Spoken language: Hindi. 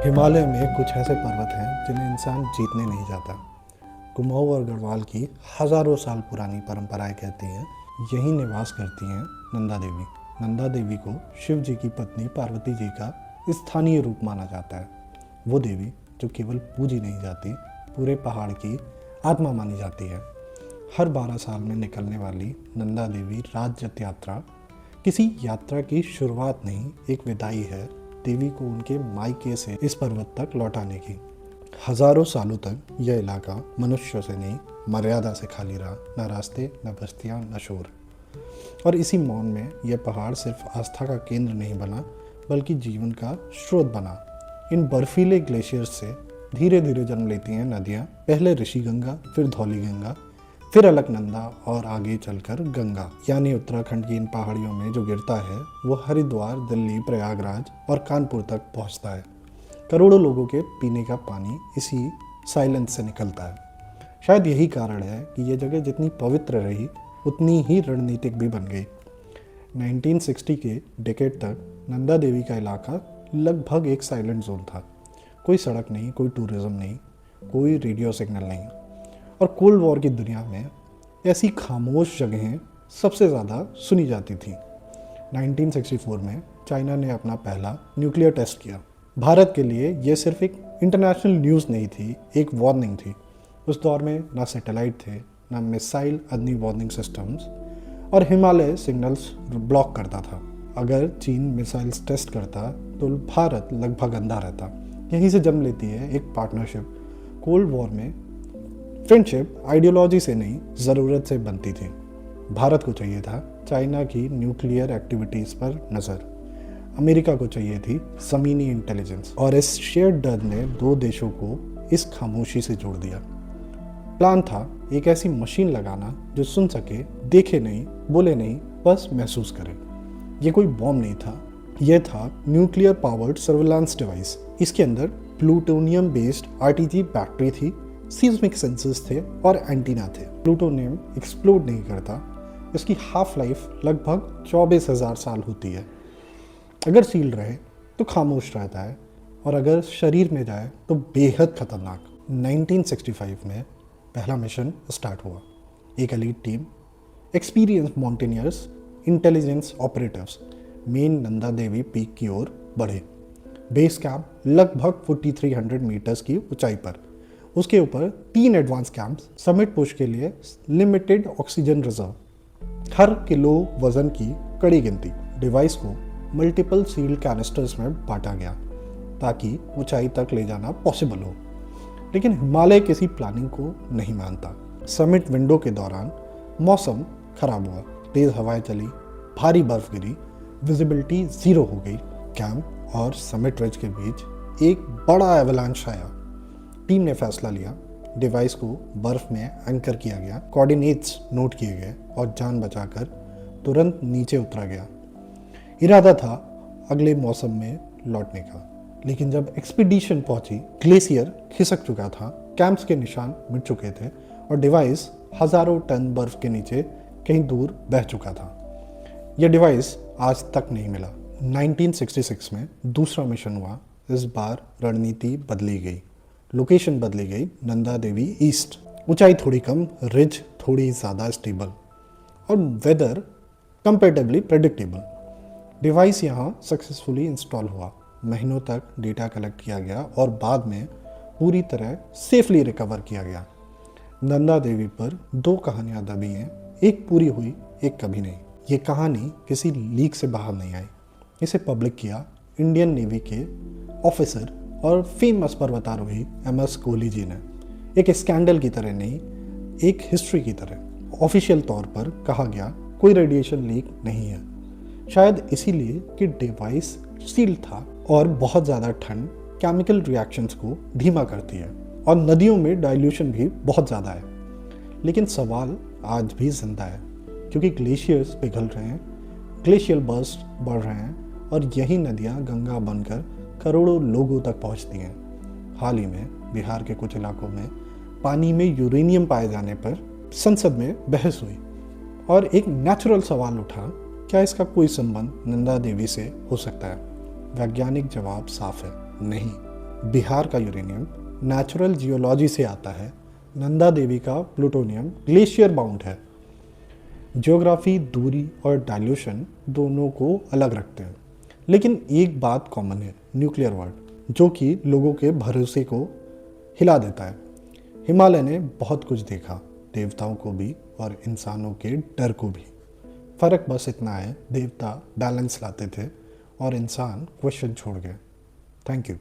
हिमालय में कुछ ऐसे पर्वत हैं जिन्हें इंसान जीतने नहीं जाता। कुमाऊं और गढ़वाल की हजारों साल पुरानी परंपराएं कहती हैं यहीं निवास करती हैं नंदा देवी। नंदा देवी को शिव जी की पत्नी पार्वती जी का स्थानीय रूप माना जाता है। वो देवी जो केवल पूजी नहीं जाती, पूरे पहाड़ की आत्मा मानी जाती है। हर 12 साल में निकलने वाली नंदा देवी राज्य यात्रा किसी यात्रा की शुरुआत नहीं, एक विदाई है देवी को उनके मायके से इस पर्वत तक लौटाने की। हजारों सालों तक यह इलाका मनुष्यों से नहीं, मर्यादा से खाली रहा। न रास्ते, न बस्तियां, न शोर। और इसी मौन में यह पहाड़ सिर्फ आस्था का केंद्र नहीं बना, बल्कि जीवन का स्रोत बना। इन बर्फीले ग्लेशियर्स से धीरे धीरे जन्म लेती हैं नदियाँ। पहले ऋषि गंगा, फिर धौली गंगा, फिर अलकनंदा और आगे चलकर गंगा। यानी उत्तराखंड की इन पहाड़ियों में जो गिरता है वो हरिद्वार, दिल्ली, प्रयागराज और कानपुर तक पहुंचता है। करोड़ों लोगों के पीने का पानी इसी साइलेंस से निकलता है। शायद यही कारण है कि ये जगह जितनी पवित्र रही उतनी ही रणनीतिक भी बन गई। 1960 के डिकेड तक नंदा देवी का इलाका लगभग एक साइलेंट जोन था। कोई सड़क नहीं, कोई टूरिज्म नहीं, कोई रेडियो सिग्नल नहीं। और कोल्ड वॉर की दुनिया में ऐसी खामोश जगहें सबसे ज़्यादा सुनी जाती थी। 1964 में चाइना ने अपना पहला न्यूक्लियर टेस्ट किया। भारत के लिए ये सिर्फ एक इंटरनेशनल न्यूज़ नहीं थी, एक वार्निंग थी। उस दौर में ना सैटेलाइट थे, ना मिसाइल अर्ली वार्निंग सिस्टम्स, और हिमालय सिग्नल्स ब्लॉक करता था। अगर चीन मिसाइल्स टेस्ट करता तो भारत लगभग अंधा रहता। यहीं से जन्म लेती है एक पार्टनरशिप। कोल्ड वॉर में फ्रेंडशिप आइडियोलॉजी से नहीं, ज़रूरत से बनती थी। भारत को चाहिए था चाइना की न्यूक्लियर एक्टिविटीज़ पर नज़र, अमेरिका को चाहिए थी ज़मीनी इंटेलिजेंस, और इस शेयर्ड डर ने दो देशों को इस खामोशी से जोड़ दिया। प्लान था एक ऐसी मशीन लगाना जो सुन सके, देखे नहीं, बोले नहीं, बस महसूस करे। ये कोई बॉम्ब नहीं था, यह था न्यूक्लियर पावर्ड सर्विलांस डिवाइस। इसके अंदर प्लूटोनियम बेस्ड आरटीजी बैटरी थी, सीस्मिक सेंसर्स थे और एंटीना थे। प्लूटोनियम एक्सप्लोड नहीं करता, इसकी हाफ लाइफ लगभग 24,000 साल होती है। अगर सील्ड रहे तो खामोश रहता है, और अगर शरीर में जाए तो बेहद खतरनाक। 1965 में पहला मिशन स्टार्ट हुआ। एक elite team, experience mountaineers, intelligence operatives मेन नंदा देवी पीक की ओर बढ़े। बेस कैंप लगभग 4300 मीटर्स की ऊंचाई पर, उसके ऊपर 3 एडवांस कैंप्स, समिट पुश के लिए लिमिटेड ऑक्सीजन रिजर्व, हर किलो वजन की कड़ी गिनती। डिवाइस को मल्टीपल सील्ड कैनिस्टर्स में बांटा गया ताकि ऊंचाई तक ले जाना पॉसिबल हो। लेकिन हिमालय किसी प्लानिंग को नहीं मानता। समिट विंडो के दौरान मौसम खराब हुआ, तेज हवाएं चली, भारी बर्फ गिरी, विजिबिलिटी 0 हो गई। कैंप और समिट रिज के बीच एक बड़ा एवलांच आया। टीम ने फैसला लिया, डिवाइस को बर्फ में एंकर किया गया, कोऑर्डिनेट्स नोट किए गए और जान बचाकर तुरंत नीचे उतरा गया। इरादा था अगले मौसम में लौटने का, लेकिन जब एक्सपीडिशन पहुंची, ग्लेशियर खिसक चुका था, कैंप्स के निशान मिट चुके थे और डिवाइस हजारों टन बर्फ के नीचे कहीं दूर बह चुका था। यह डिवाइस आज तक नहीं मिला। 1966 में दूसरा मिशन हुआ। इस बार रणनीति बदली गई, लोकेशन बदली गई। नंदा देवी ईस्ट, ऊंचाई थोड़ी कम, रिज थोड़ी ज़्यादा स्टेबल और वेदर कंपेरेटिवली प्रेडिक्टेबल। डिवाइस यहाँ सक्सेसफुली इंस्टॉल हुआ। महीनों तक डेटा कलेक्ट किया गया और बाद में पूरी तरह सेफली रिकवर किया गया। नंदा देवी पर 2 कहानियाँ दबी हैं, एक पूरी हुई, एक कभी नहीं। ये कहानी किसी लीक से बाहर नहीं आई, इसे पब्लिक किया इंडियन नेवी के ऑफिसर और फेमस पर्वतारोही MS कोहली जी ने। एक स्कैंडल की तरह नहीं, एक हिस्ट्री की तरह। ऑफिशियल तौर पर कहा गया कोई रेडिएशन लीक नहीं है, शायद इसीलिए कि डिवाइस सील्ड था और बहुत ज़्यादा ठंड केमिकल रिएक्शंस को धीमा करती है और नदियों में डाइल्यूशन भी बहुत ज़्यादा है। लेकिन सवाल आज भी जिंदा है, क्योंकि ग्लेशियर्स पिघल रहे हैं, ग्लेशियल बर्स्ट बढ़ रहे हैं और यही नदियाँ गंगा बनकर करोड़ों लोगों तक पहुंचती हैं। हाल ही में बिहार के कुछ इलाकों में पानी में यूरेनियम पाए जाने पर संसद में बहस हुई और एक नेचुरल सवाल उठा, क्या इसका कोई संबंध नंदा देवी से हो सकता है? वैज्ञानिक जवाब साफ है, नहीं। बिहार का यूरेनियम नेचुरल जियोलॉजी से आता है, नंदा देवी का प्लूटोनियम ग्लेशियर बाउंड है। ज्योग्राफी, दूरी और डाइल्यूशन दोनों को अलग रखते हैं, लेकिन एक बात कॉमन है, न्यूक्लियर वर्ल्ड, जो कि लोगों के भरोसे को हिला देता है। हिमालय ने बहुत कुछ देखा, देवताओं को भी और इंसानों के डर को भी। फ़र्क बस इतना है, देवता बैलेंस लाते थे और इंसान क्वेश्चन छोड़ गए। Thank you.